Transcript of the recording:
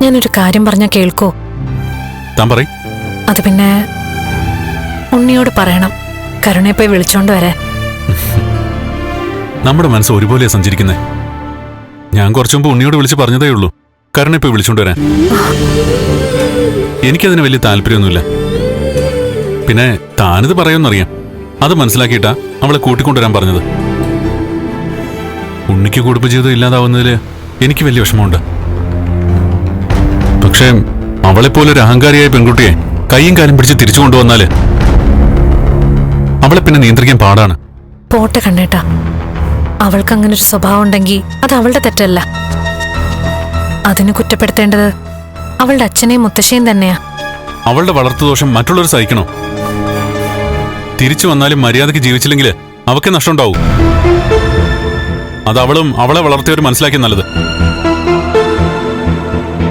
ഞാനൊരു കാര്യം പറഞ്ഞാൽ കേൾക്കോ? താൻ പറ. അത് പിന്നെ ഉണ്ണിയോട് പറയണം, കരുണയെ പോയി വിളിച്ചോണ്ട് വരാൻ. നമ്മുടെ മനസ്സ് ഒരുപോലെയാ സഞ്ചരിക്കുന്നേ. ഞാൻ കുറച്ചു മുമ്പ് ഉണ്ണിയോട് വിളിച്ച് പറഞ്ഞതേ ഉള്ളൂ കരുണയെ പോയി വിളിച്ചോണ്ട് വരാൻ. എനിക്കതിന് വലിയ താല്പര്യമൊന്നുമില്ല. പിന്നെ താനിത് പറയുമെന്നറിയാം. അത് മനസ്സിലാക്കിയിട്ടാ അവളെ കൂട്ടിക്കൊണ്ടുവരാൻ പറഞ്ഞത്. ഉണ്ണിക്ക് കുടുംബജീവിതം ഇല്ലാതാവുന്നതിൽ എനിക്ക് വലിയ വിഷമമുണ്ട്. പക്ഷേ അവളെപ്പോലൊരു അഹങ്കാരിയായ പെൺകുട്ടിയെ കൈയും കാലും പിടിച്ച് തിരിച്ചു കൊണ്ടുവന്നാല് അവളെ പിന്നെ നിയന്ത്രിക്കാൻ പാടാണ്. പോട്ടെ കണ്ണേട്ടാ, അവൾക്ക് അങ്ങനെ ഒരു സ്വഭാവം ഉണ്ടെങ്കിൽ അത് അവളുടെ തെറ്റല്ല. അതിന് കുറ്റപ്പെടുത്തേണ്ടത് അവളുടെ അച്ഛനെയും മുത്തശ്ശിയും തന്നെയാ. അവളുടെ വളർത്തുദോഷം മറ്റുള്ളവർ സഹിക്കണോ? തിരിച്ചു വന്നാലും മര്യാദയ്ക്ക് ജീവിച്ചില്ലെങ്കിൽ അവക്ക് നഷ്ടമുണ്ടാവും. അത് അവളും അവളെ വളർത്തിയവർ മനസ്സിലാക്കി നല്ലത്.